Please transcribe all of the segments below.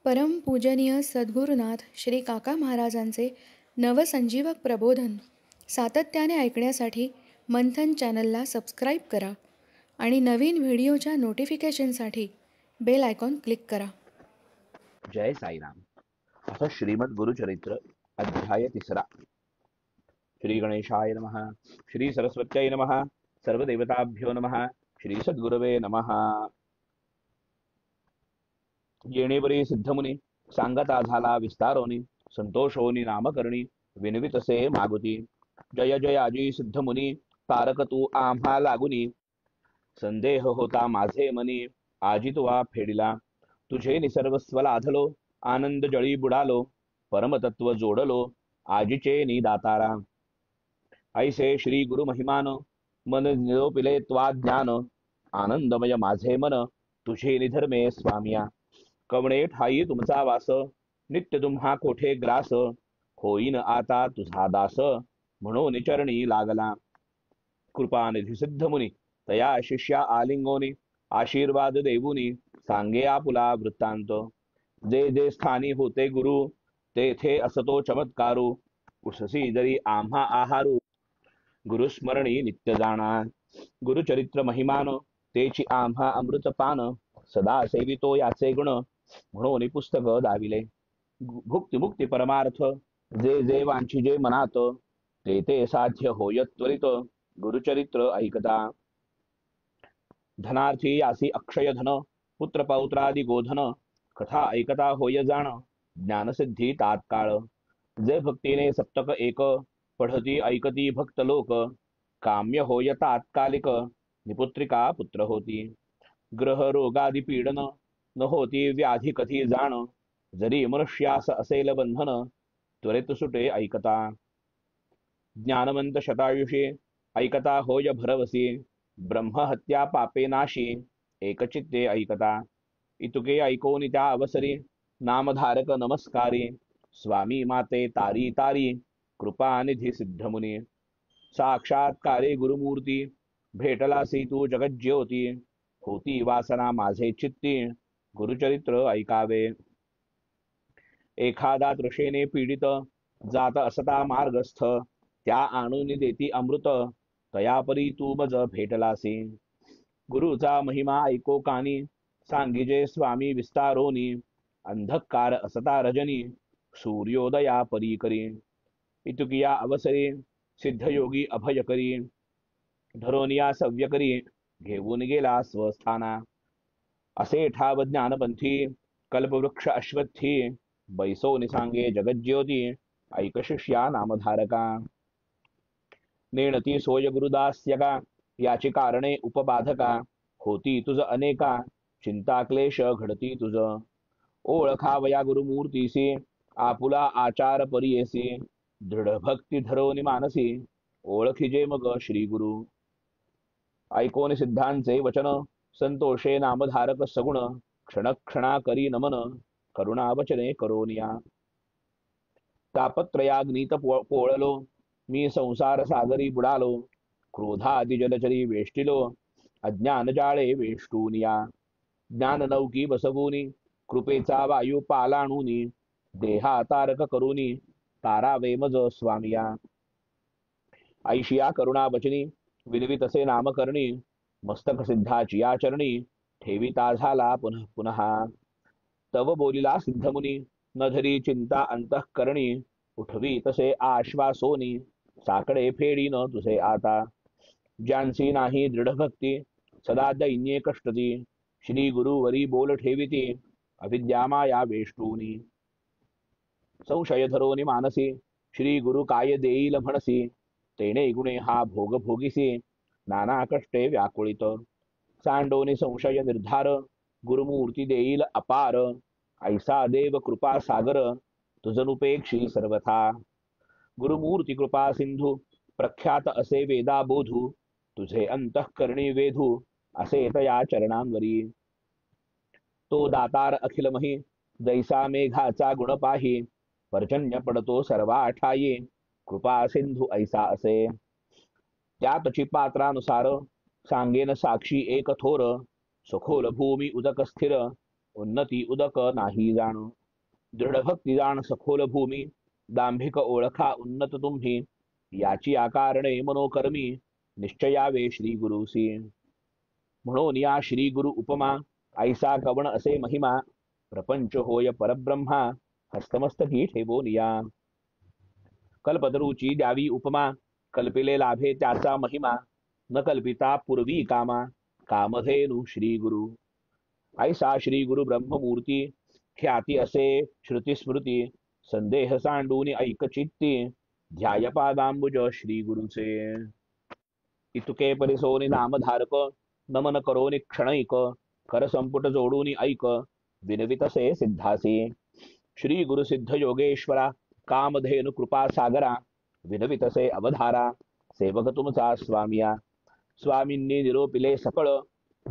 परमपूजनीय सद्गुरुनाथ श्री काका महाराजांचे नवसंजीवक प्रबोधन सातत्याने ऐकण्यासाठी मंथन चॅनलला सबस्क्राईब करा आणि नवीन व्हिडिओच्या नोटिफिकेशनसाठी बेल आयकॉन क्लिक करा. जय साईराम. असं श्रीमद गुरुचरित्र अध्याय 3. श्री गणेशाय नमः. श्री सरस्वत्यै नमः. सर्व देवताभ्यो नमः. श्री सद्गुरवे नमः. येणेवरी सिद्धमुनी सांगता झाला विस्तारोनी, संतोषोनी नामकरणी विनवितसे मागुती. जय जय आजी सिद्धमुनी, तारक तू आम्हा लागुनी. संदेह होता माझे मनी, आजी तुवा फेडिला. तुझे निसर्वस्व लाधलो, आनंद जळी बुडालो. परमतत्व जोडलो, आजीचे निदातारा. ऐसे श्री गुरु महिमान, मन निरोपिले त्वा ज्ञान. आनंदमय माझे मन, तुझे निधर्मे स्वामिया. कवणे ठाई तुमचा वास, नित्य तुम्हा कोठे ग्रास. होईन आता तुझा दास, म्हणून चरणी लागला. कृपानिधी सिद्ध मुनी, तया शिष्या आलिंगोनी. आशीर्वाद देऊनी, सांगे आपुला वृत्तांत. जे जे स्थानी होते गुरु, तेथे असतो चमत्कारू. उससी जरी आम्हा आहारू, गुरुस्मरणी नित्य जाणा. गुरुचरित्र महिमान, तेची आम्हा अमृतपान. सदा सेवितो याचे गुण, म्हणून पुस्तक दाविले. भुक्ती मुक्ती परमार्थ, जे जे वांछिजे मनात. ते ते साध्य होय त्वरित, गुरुचरित्र ऐकता. धनार्थी यासी अक्षय धन, पुत्र पौत्रादि गोधन. कथा ऐकता होय जाण, ज्ञानसिद्धी तात्काळ. जे भक्तीने सप्तक एक, पढती ऐकती भक्त लोक. काम्य होय तात्कालिक, निपुत्रिका पुत्र होती. ग्रह रोगादि पीडन, न होती व्याधी कधी जाण. जरी मनुष्यास असेल बंधन, त्वरित सुटे ऐकता. ज्ञानवंत शतायुषी, ऐकता होय भरवसी. ब्रह्महत्या पापे नाशी, एकचित्ते ऐकता. इतुके ऐकोनी त्या अवसरी, नामधारक नमस्कारी. स्वामी माते तारी तारी, कृपानिधी सिद्धमुनी. साक्षात्कारे गुरुमूर्ती, भेटलासी तू जगज्योती. होती वासना माझे चित्ती, गुरुचरित्र ऐकावे. एखादा तृषेने पीडित, जात असता मार्गस्थ. त्या आणून देती अमृत, तयापरी तू मज भेटलासी. गुरुचा महिमा ऐको कानी, सांगिजे स्वामी विस्तारोनी. अंधकार असता रजनी, सूर्योदया परी करी. इतुकिया अवसरी, सिद्धयोगी अभय करी. धरोनिया सव्य करी, घेऊन गेला स्वस्थाना. असे ठाव ज्ञानपंथी, कल्पवृक्ष अश्वत्थी. बैसो निसांगे जगज्योती, ऐक शिष्या नामधारका. नेणती सोय गुरुदास्यका, याची कारणे उपबाधका. होती तुझ अनेका, चिंता क्लेश घडती तुझ. ओळखावया गुरुमूर्तीसी, आपुला आचार परियेसी. दृढ भक्ती धरोनी मानसी, ओळखिजे मग श्री गुरु. ऐकोन सिद्धांचे वचन, संतोषे नामधारक सगुण. क्षणक्षणा करी नमन, करुणा वचने करोनिया. तापत्रयाग्नीत पोळलो, मी संसार सागरी बुडालो. क्रोधादि जलचरी वेष्टिलो, अज्ञान जाळे वेष्टूनिया. ज्ञान नौकी बसवूनी, कृपेचा वायू पालाणूनी. देहा तारक करूनी, तारावे मज स्वामिया. ऐशिया करुणा वचनी, विनवितसे नामकरणी. मस्तक सिद्धाची या चरणी, ठेविता झाला पुनः पुनः. तव बोलिला सिद्धमुनी, न धरी चिंता अंतःकरणी. उठवी तसे आश्वासोनी, साकडे फेडी न तुझे आता. ज्यांची नाही दृढ भक्ती, सदा दैन्ये कष्टती. श्री गुरुवरी बोल ठेविती, अविद्या माया वेष्टूनी. संशय धरोनी मानसी, श्री गुरु काय देईल म्हणसी. तेने गुणे हा भोग भोगिसी, नाना कष्टे व्याकुळित. सांडोनी संशय निर्धार, गुरुमूर्ती देईल अपार. ऐसा देव कृपा सागर, तुझनुपेक्षी सर्वथा. गुरुमूर्ती कृपा सिंधू, प्रख्यात असे वेदा बोधू. तुझे अंतःकरणी वेधू, असे तया चरणांवरी. तो दातार अखिलमही, जैसा मेघाचा गुण पाही. पर्जन्य पडतो सर्वा ठाई, कृपा सिंधू ऐसा असे. त्यातची पात्रानुसार, सांगेन साक्षी एक थोर. सखोल भूमी उदक स्थिर, उन्नती उदक नाही जाण. दृढ भक्ती जाण सखोल भूमी, दांभिक ओळखा उन्नत तुम्ही, याची आकारणे मनोकर्मी, निश्चयावे श्री गुरुसी. म्हणून या श्री गुरु उपमा, ऐसा कवण असे महिमा, प्रपंच होय परब्रह्मा, हस्तमस्तकी ठेवोनिया. कल्पतरूची द्यावी उपमा, कल्पिले लाभे त्याचा महिमा, न कल्पिता पूर्वी कामा, कामधेनु श्री गुरु. ऐसा श्री गुरु ब्रह्ममूर्ती, ख्याती असे श्रुती स्मृती, संदेह सांडूनी ऐक चित्ती, ध्याय पादांबुज श्री गुरुचे. इतुके परिसोनी नामधारक, नमन करोनी क्षणैक, कर संपुट जोडूनी ऐक, विनवितसे सिद्धासी. श्री गुरु सिद्ध योगेश्वरा, कामधेनु कृपा सागरा, विनवितसे अवधारा, सेवक तुमचा स्वामिया. स्वामींनी निरोपिले सकळ,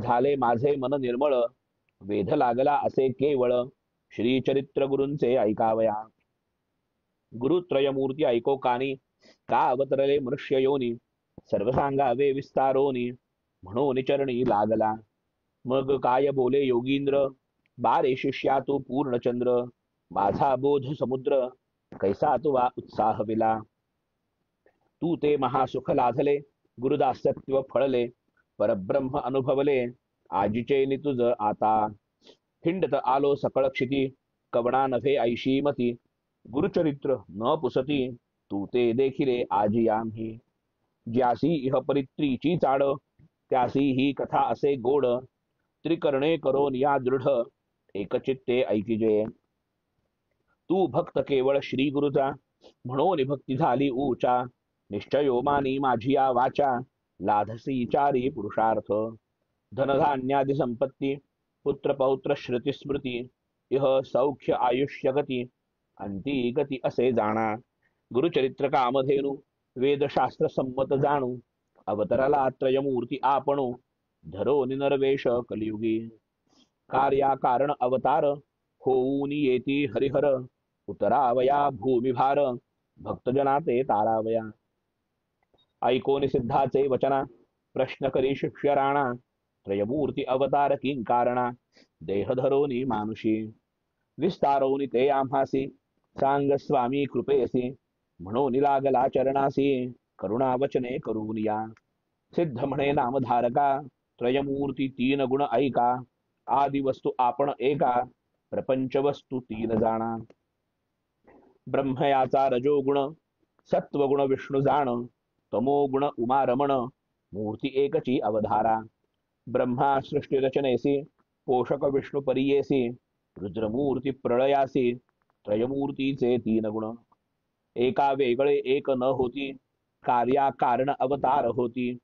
झाले माझे मन निर्मळ, वेध लागला असे केवळ, श्री चरित्र गुरूंचे ऐकावया. गुरुत्रयमूर्ती ऐको कानी, का अवतरले मनुष्य योनी, सर्व सांगावे विस्तारोनी, म्हणून चरणी लागला. मग काय बोले योगींद्र, बारे शिष्या तू पूर्णचंद्र, माझा बोध समुद्र, कैसा तुवा उत्साह विला. तू ते महासुख लाधले, गुरुदासत्व फळले, परब्रह्म अनुभवले, आजीचे नितुज आता. हिंडत आलो सकळ क्षिती, कवणा नभे ऐशी मती, गुरुचरित्र न पुसती, तू ते देखिले आजी आम्ही. ज्यासी इह परित्रीची चाड, त्यासी ही कथा असे गोड, त्रिकरणे करोन या दृढ, एकचित्ते ऐकिजे. तू भक्त केवळ श्री गुरुचा, म्हणून भक्ती झाली ऊचा, निश्चयो मानी माझी या वाचा, लाधसी चारी पुरुषार्थ. धनधान्यादि संपत्ती, पुत्र पौत्र श्रुती स्मृती, इह सौख्य आयुष्य गती, अंती गती असे जाणा. गुरुचरित्र कामधेनु, वेदशास्त्र संमत जाणू, अवतरला त्रयमूर्ती आपणू, धरो निनरवेश कलियुगी. कार्या कारण अवतार, होऊन येती हरिहर, उतरावया भूमिभार, भक्तजना ते तारावया. ऐकोन सिद्धाचे वचना, प्रश्न करी शिष्य राणा, त्रयमूर्ती अवतार किंकारणा, देह धरोनी मानुषी. विस्तारोनी ते आम्हासी, सांग स्वामी कृपेसी, म्हणून लागला चरणासी, करुणा वचने करून या. सिद्ध म्हणे नामधारका, त्रयमूर्ती तीन गुण ऐका, आदि वस्तू आपण एका, प्रपंच वस्तू तीन जाणा. ब्रह्म याचा रजोगुण, सत्वगुण विष्णू जाण, तमोगुण उमा रमण, मूर्ती एकची अवधारा. ब्रह्मा सृष्टी रचनेसी, पोषक विष्णू परियेसी, रुद्रमूर्ती प्रळयासी, त्रयमूर्तीचे तीन गुण. एका वेगळे एक न होती, कार्या कारण अवतार होती,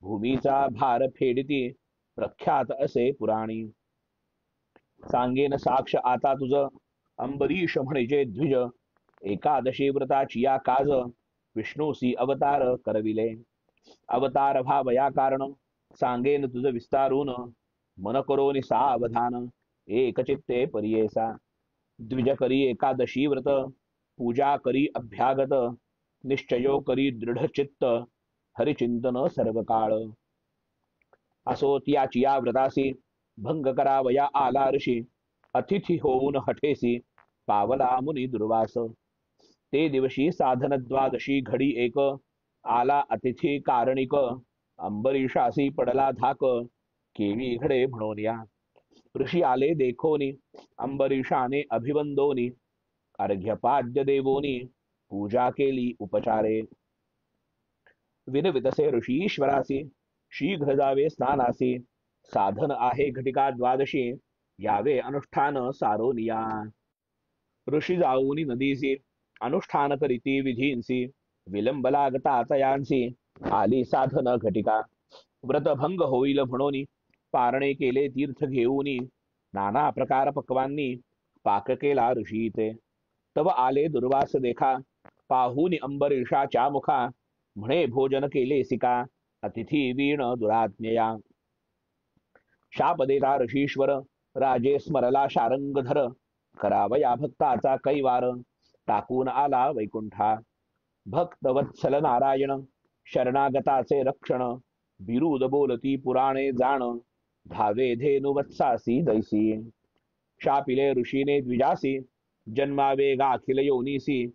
भूमीचा भार फेडिती, प्रख्यात असे पुराणी. सांगेन साक्ष आता तुझ, अंबरीश म्हणजे द्विज, एकादशी व्रताची या काज, विष्णूसी अवतार करविले. अवतार भाव या कारण, सांगेन तुझ विस्तारून, मन करोनि सावधान, एकचित्ते परियेसा. द्विज करी एकादशी व्रत, पूजा करी अभ्यागत, निश्चयो करी दृढ चित्त, हरिचिंतन सर्व काळ. असो त्याची या व्रतासी, भंग करावया आला ऋषी, अतिथी होऊन हठेसी, पावला मुनी दुर्वास. ते दिवशी साधन द्वादशी घडी एक, आला अतिथी कारणिक, अंबरीशासी पडला धाक, केवी घडे म्हणून या. ऋषी आले देखोनी, अंबरीशाने अभिवंदोनी, अर्घ्यपाद्य देवोनी, पूजा केली उपचारे. विनवितसे ऋषीश्वरासी, शीघ्र जावे स्नानासी, साधन आहे घटिका द्वादशी, यावे अनुष्ठान सारोनिया. ऋषी जाऊनी नदीसी, अनुष्ठान करीती विधींसी, विलंब लागता तयांसी, आली साधन घटिका. व्रतभंग होईल म्हणून, पारणे केले तीर्थ घेऊनी, नाना प्रकार पक्वांनी, पाक केला ऋषीचे. तव आले दुर्वास देखा, पाहून अंबरीशाच्या मुखा, म्हणे भोजन केले सिका, अतिथी वीण दुराज्ञया. शाप देता ऋषीश्वर, राजे स्मरला शारंगधर, करावया भक्ताचा कैवार, टाकून आला वैकुंठा. भक्त वत्सल नारायण, शरणागताचे रक्षण, बिरुद बोलती पुराणे जाण, धावे धेनु वत्सासी दैसी. शापिले ऋषीने द्विजासी, जन्मावे गाखिल योनीसी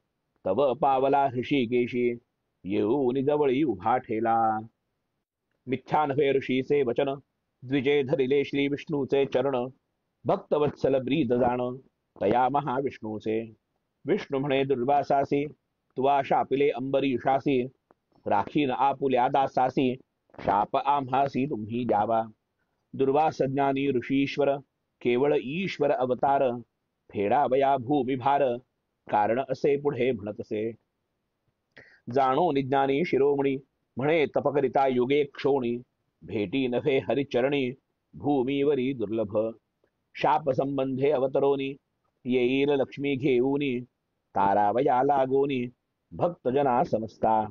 तव पावला ऋषिकेशी येऊन जवळी उभा ठेला. मिथ्या नव्हे ऋषीचे वचन द्विजे धरिले श्री विष्णूचे चरण भक्तवत्सल ब्रीद जाण तया महाविष्णूचे. विष्णू म्हणे दुर्वासासी तुवा शापिले अंबरीशासी राखीन आपुल्या दासासी शाप आम्हासी तुम्ही द्यावा. दुर्वास ज्ञानी ऋषीश्वर केवळ ईश्वर अवतार फेडावया भूमिभार कारण असे पुढे म्हणतसे. जाणो निज्ञानी शिरोमणी म्हणे तपकरिता युगे क्षोणी भेटी नभे हरिचरणी भूमीवरी दुर्लभ. शाप संबंधे अवतरोनी येईल लक्ष्मी घेऊनी तारावया लागोनी भक्तजना समस्ता.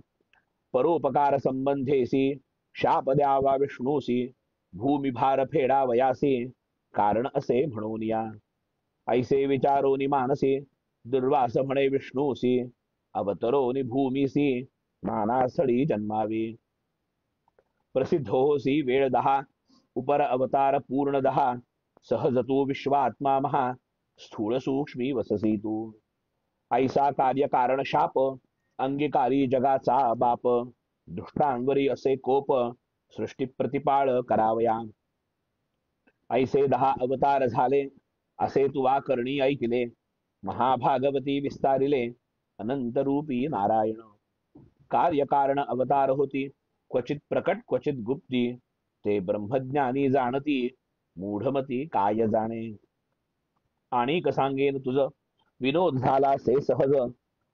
परोपकार संबंधेसी शाप द्यावा विष्णूसी भूमिभार फेडावयासी कारण असे म्हणून या. ऐसे विचारोनी मानसी दुर्वास म्हणे विष्णूसी अवतरोनी भूमीसी नानास्थळी जन्मावी. प्रसिद्ध होसी वेळ 10 उपर अवतार पूर्ण 10 सहज तू विश्वात्मा महा स्थूल सूक्ष्मी वससी तू. ऐसा कार्य कारण शाप अंगीकारी जगाचा बाप दुष्टांवरी असे कोप सृष्टी प्रतिपाळ करावया. ऐसे 10 अवतार झाले असे तुवा करणी ऐकिले महाभागवती विस्तारिले अनंत रूपी नारायण. कार्यकारण अवतार होती क्वचित प्रकट क्वचित गुप्ती ते ब्रह्मज्ञानी जाणती मूढमती काय जाणे. आणिक सांगेन तुझ विनोद झाला से सहज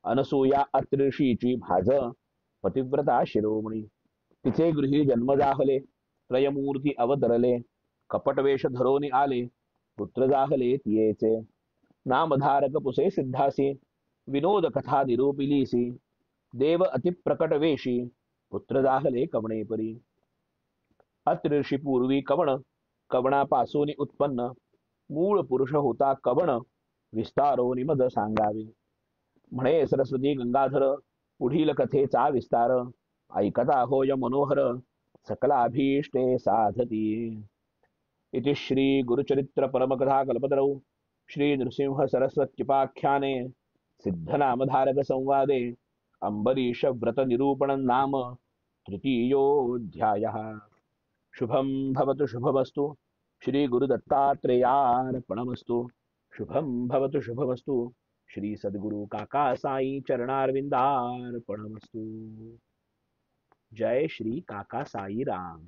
अनसूया अत्रिशीची भाज पतिव्रता शिरोमणी. तिचे गृही जन्म जाहले त्रयमूर्ती अवतरले कपटवेश धरोनी आले पुत्र जाहले तियेचे. नामधारक पुसे सिद्धासी विनोद कथा निरूपिलीसी देव अतिप्रकट वेशी पुत्र जाहले कवणे परी. अत्रिषी पूर्वी कवण कवणापासून उत्पन्न मूळ पुरुष होता कवण विस्तारोनी मज सांगावे. म्हणे सरस्वती गंगाधर पुढील कथेचा विस्तार ऐकता होय मनोहर सकलाभीष्टे साधती. इति श्री गुरुचरित्र परमकथा कल्पतरौ श्री नृसिंह सरस्वत्युपाख्याने सिद्धनामधारक संवादे अंबरीश व्रत निरूपण नाम तृतीयोऽध्यायः. शुभं भवतु शुभमस्तु श्री गुरुदत्तात्रेयार्पणमस्तु. शुभं भवतु शुभमस्तु श्री सद्गुरु काका साई चरणारविंदार्पणमस्तु. जय श्री काका साई राम.